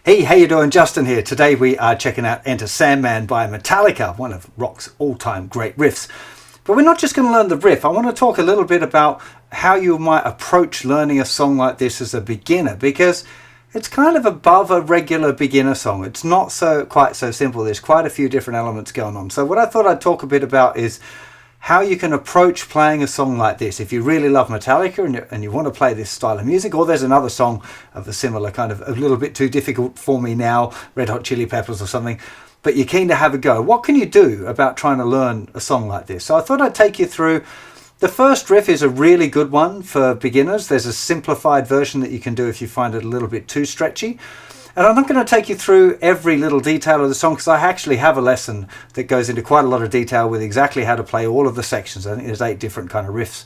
Hey, how you doing? Justin here. Today we are checking out Enter Sandman by Metallica, one of rock's all-time great riffs. But we're not just going to learn the riff. I want to talk a little bit about how you might approach learning a song like this as a beginner, because it's kind of above a regular beginner song. It's not quite so simple. There's quite a few different elements going on. So what I thought I'd talk a bit about is how you can approach playing a song like this. If you really love Metallica and you want to play this style of music, or there's another song of a similar kind of a little bit too difficult for me now, Red Hot Chili Peppers or something, but you're keen to have a go, what can you do about trying to learn a song like this? So I thought I'd take you through. The first riff is a really good one for beginners. There's a simplified version that you can do if you find it a little bit too stretchy. And I'm not going to take you through every little detail of the song, because I actually have a lesson that goes into quite a lot of detail with exactly how to play all of the sections. I think there's 8 different kind of riffs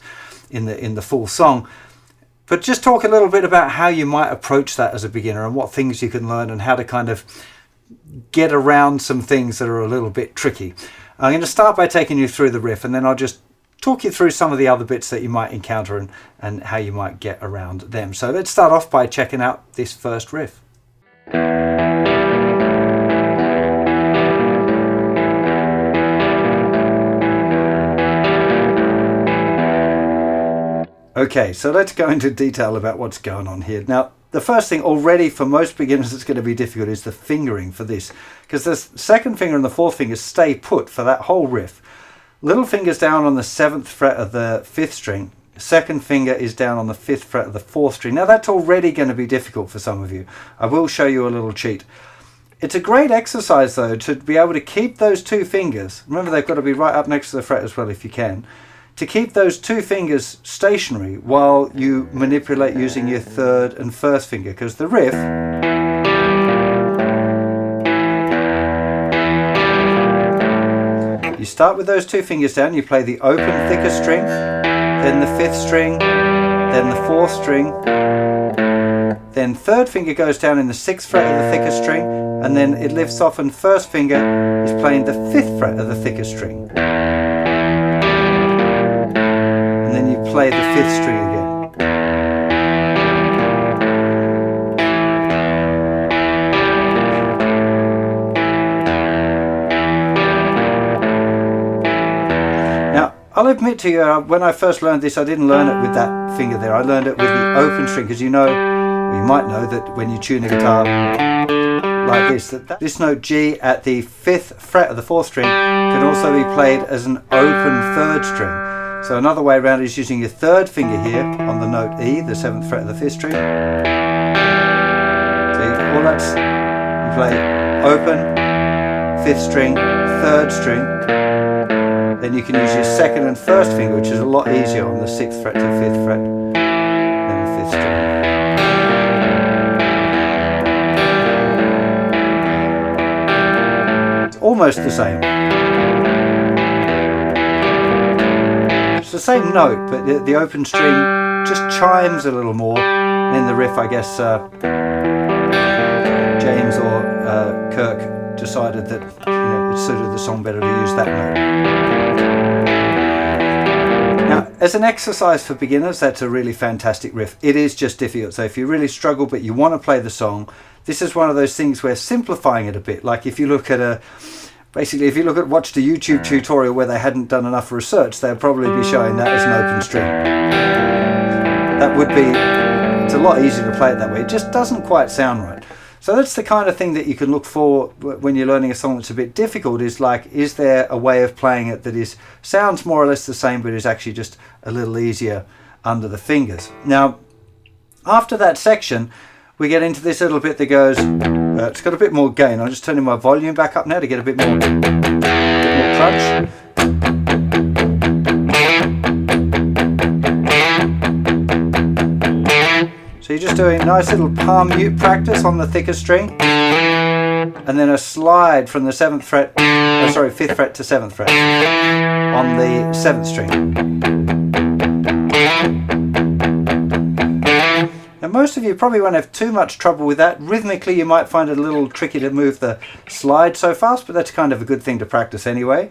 in the full song. But just talk a little bit about how you might approach that as a beginner and what things you can learn and how to kind of get around some things that are a little bit tricky. I'm going to start by taking you through the riff, and then I'll just talk you through some of the other bits that you might encounter and how you might get around them. So let's start off by checking out this first riff. Okay, so let's go into detail about what's going on here. Now, the first thing already for most beginners that's going to be difficult is the fingering for this, because the second finger and the fourth finger stay put for that whole riff. Little finger's down on the 7th fret of the 5th string. Second finger is down on the 5th fret of the 4th string. Now that's already going to be difficult for some of you. I will show you a little cheat. It's a great exercise though to be able to keep those 2 fingers. Remember, they've got to be right up next to the fret as well if you can. To keep those 2 fingers stationary while you manipulate using your 3rd and 1st finger, because the riff you start with those 2 fingers down, you play the open thicker string, then the 5th string, then the 4th string, then 3rd finger goes down in the 6th fret of the thicker string, and then it lifts off and 1st finger is playing the 5th fret of the thicker string. And then you play the 5th string again. I'll admit to you, when I first learned this, I didn't learn it with that finger there. I learned it with the open string, because you might know that when you tune a guitar like this, that this note G at the 5th fret of the 4th string can also be played as an open 3rd string. So another way around is using your 3rd finger here on the note E, the 7th fret of the 5th string. See, all that's, you play open, 5th string, 3rd string. Then you can use your 2nd and 1st finger, which is a lot easier on the 6th fret to 5th fret than the 5th string. It's almost the same. It's the same note, but the open string just chimes a little more. And in the riff, I guess James or Kirk decided that it suited the song better to use that note. Now, as an exercise for beginners, that's a really fantastic riff. It is just difficult. So if you really struggle but you want to play the song, this is one of those things where simplifying it a bit, like if you look at watched a YouTube tutorial where they hadn't done enough research, they'll probably be showing that as an open string. That would be, it's a lot easier to play it that way. It just doesn't quite sound right. So that's the kind of thing that you can look for when you're learning a song that's a bit difficult, is there a way of playing it that sounds more or less the same but is actually just a little easier under the fingers. Now, after that section, we get into this little bit that goes, it's got a bit more gain. I'm just turning my volume back up now to get a bit more crunch. So you're just doing a nice little palm mute practice on the thicker string, and then a slide from the 5th fret to 7th fret on the 7th string. Now most of you probably won't have too much trouble with that. Rhythmically you might find it a little tricky to move the slide so fast, but that's kind of a good thing to practice anyway.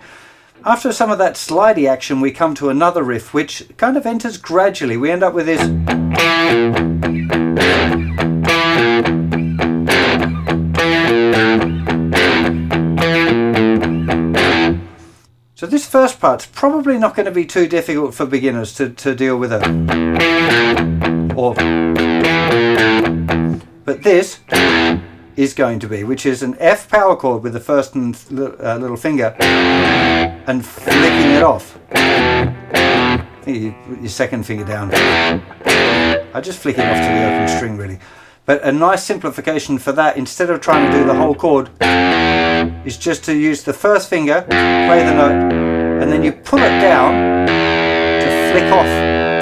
After some of that slidey action, we come to another riff which kind of enters gradually. We end up with this. first part's probably not going to be too difficult for beginners to deal with it. But this is going to be, which is an F power chord with the first and little finger and flicking it off. I think you put your second finger down. I just flick it off to the open string really. But a nice simplification for that, instead of trying to do the whole chord, is just to use the first finger, play the note, and then you pull it down to flick off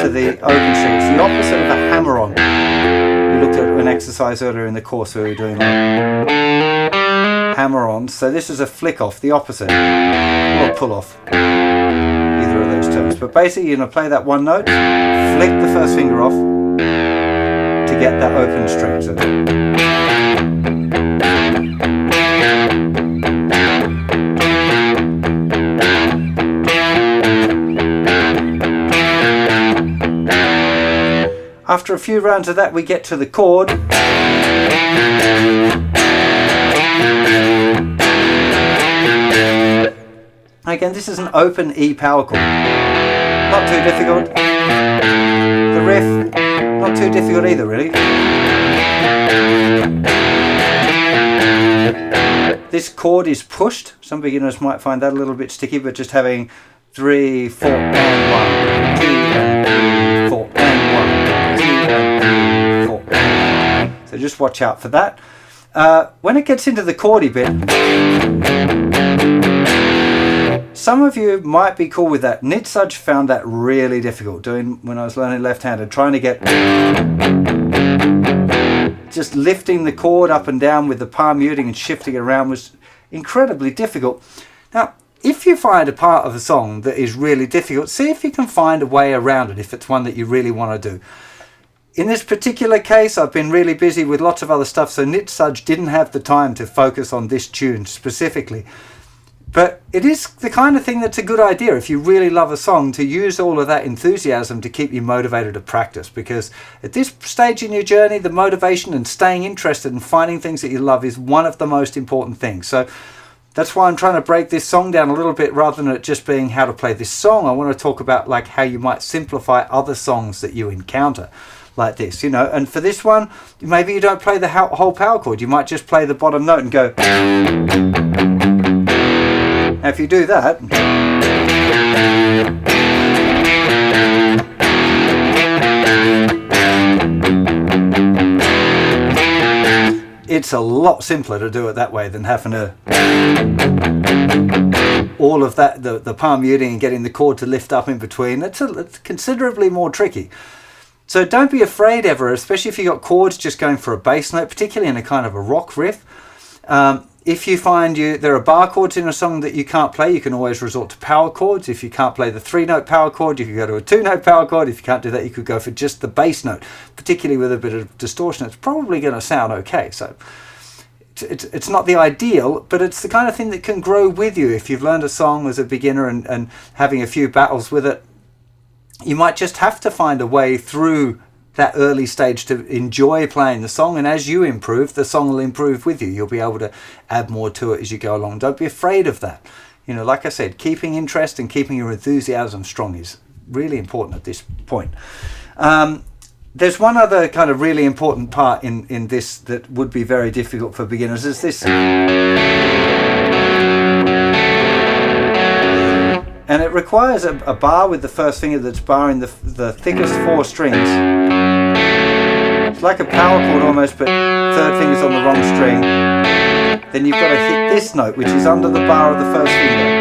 to the open string. It's the opposite of a hammer-on. We looked at an exercise earlier in the course where we were doing like hammer-ons. So this is a flick off, the opposite, or pull off, either of those terms. But basically you're going to play that one note, flick the first finger off to get that open string. So after a few rounds of that, we get to the chord. Again, this is an open E power chord. Not too difficult. The riff, not too difficult either, really. This chord is pushed. Some beginners might find that a little bit sticky, but just having 3, 4, and 1, 2, and 3, 4, and 1, 2, and 3, 4. So just watch out for that. When it gets into the chordy bit, some of you might be cool with that. Nitsudge found that really difficult doing when I was learning left-handed, trying to get just lifting the chord up and down with the palm muting and shifting it around was incredibly difficult. Now, if you find a part of a song that is really difficult, see if you can find a way around it if it's one that you really want to do. In this particular case, I've been really busy with lots of other stuff, so Nitsudge didn't have the time to focus on this tune specifically. But it is the kind of thing that's a good idea if you really love a song, to use all of that enthusiasm to keep you motivated to practice, because at this stage in your journey, the motivation and staying interested and finding things that you love is one of the most important things. So that's why I'm trying to break this song down a little bit, rather than it just being how to play this song. I want to talk about like how you might simplify other songs that you encounter like this, you know. And for this one, maybe you don't play the whole power chord. You might just play the bottom note and go. Now if you do that, it's a lot simpler to do it that way than having to all of that, the palm muting and getting the chord to lift up in between. It's considerably more tricky. So don't be afraid ever, especially if you've got chords just going for a bass note, particularly in a kind of a rock riff. If you find there are bar chords in a song that you can't play, you can always resort to power chords. If you can't play the 3-note power chord, you could go to a 2-note power chord. If you can't do that, you could go for just the bass note, particularly with a bit of distortion. It's probably going to sound okay. So it's not the ideal, but it's the kind of thing that can grow with you. If you've learned a song as a beginner and having a few battles with it, you might just have to find a way through that early stage to enjoy playing the song, and as you improve, the song will improve with you. You'll be able to add more to it as you go along. Don't be afraid of that. You know, like I said, keeping interest and keeping your enthusiasm strong is really important at this point. There's one other kind of really important part in this that would be very difficult for beginners, is this. And it requires a bar with the first finger that's barring the thickest 4 strings. It's like a power chord almost, but third finger's on the wrong string. Then you've got to hit this note, which is under the bar of the first finger.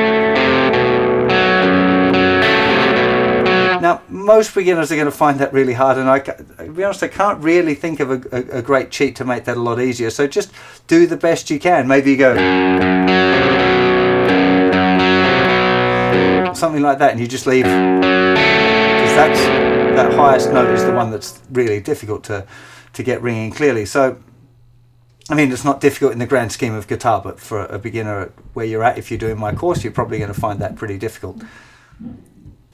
Now, most beginners are going to find that really hard, and to be honest, I can't really think of a great cheat to make that a lot easier. So just do the best you can. Maybe you go something like that, and you just leave, because that highest note is the one that's really difficult to get ringing clearly. So I mean, it's not difficult in the grand scheme of guitar, but for a beginner where you're at, if you're doing my course, you're probably going to find that pretty difficult.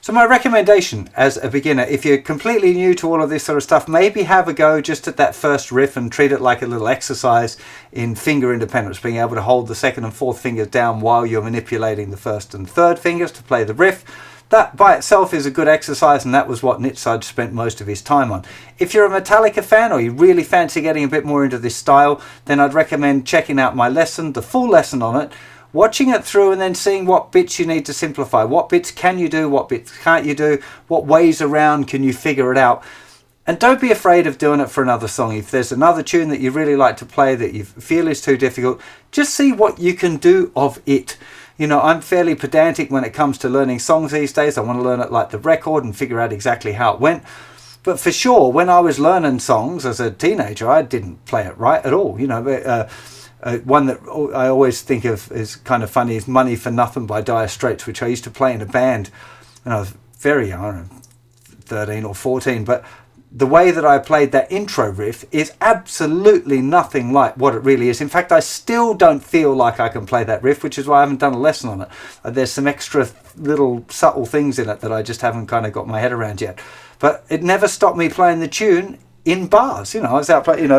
So my recommendation as a beginner, if you're completely new to all of this sort of stuff, maybe have a go just at that first riff and treat it like a little exercise in finger independence, being able to hold the second and fourth fingers down while you're manipulating the first and third fingers to play the riff. That by itself is a good exercise, and that was what Nitzaj spent most of his time on. If you're a Metallica fan or you really fancy getting a bit more into this style, then I'd recommend checking out my lesson, the full lesson on it, watching it through and then seeing what bits you need to simplify. What bits can you do? What bits can't you do? What ways around can you figure it out? And don't be afraid of doing it for another song. If there's another tune that you really like to play that you feel is too difficult, just see what you can do of it. You know, I'm fairly pedantic when it comes to learning songs these days. I want to learn it like the record and figure out exactly how it went. But for sure, when I was learning songs as a teenager, I didn't play it right at all. You know, one that I always think of is kind of funny is Money for Nothing by Dire Straits, which I used to play in a band when I was very young, I don't know, 13 or 14. But the way that I played that intro riff is absolutely nothing like what it really is. In fact, I still don't feel like I can play that riff, which is why I haven't done a lesson on it. There's some extra little subtle things in it that I just haven't kind of got my head around yet. But it never stopped me playing the tune in bars. You know, I was out playing,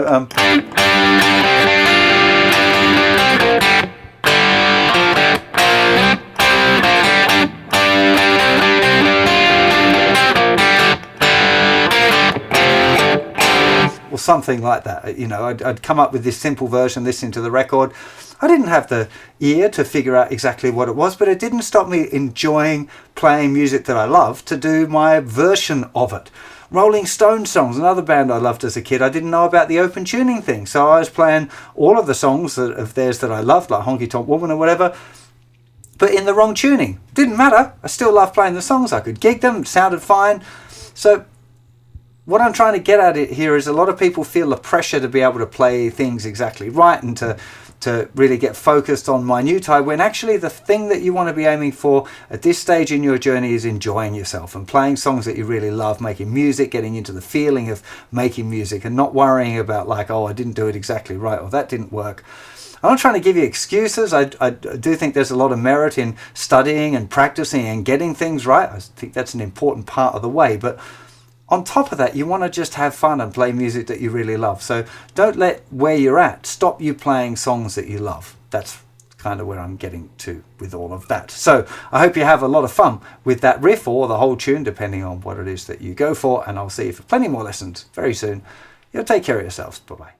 or something like that. You know, I'd come up with this simple version, listening to the record. I didn't have the ear to figure out exactly what it was, but it didn't stop me enjoying playing music that I love to do my version of it. Rolling Stone songs, another band I loved as a kid. I didn't know about the open tuning thing, so I was playing all of the songs of theirs that I loved, like Honky Tonk Woman or whatever, but in the wrong tuning. Didn't matter. I still loved playing the songs. I could gig them. It sounded fine. So what I'm trying to get at it here is a lot of people feel the pressure to be able to play things exactly right and to really get focused on minutiae, when actually the thing that you want to be aiming for at this stage in your journey is enjoying yourself and playing songs that you really love, making music, getting into the feeling of making music and not worrying about like, oh, I didn't do it exactly right or that didn't work. I'm not trying to give you excuses. I do think there's a lot of merit in studying and practicing and getting things right. I think that's an important part of the way, but on top of that, you want to just have fun and play music that you really love. So don't let where you're at stop you playing songs that you love. That's kind of where I'm getting to with all of that. So I hope you have a lot of fun with that riff or the whole tune, depending on what it is that you go for. And I'll see you for plenty more lessons very soon. You'll take care of yourselves. Bye-bye.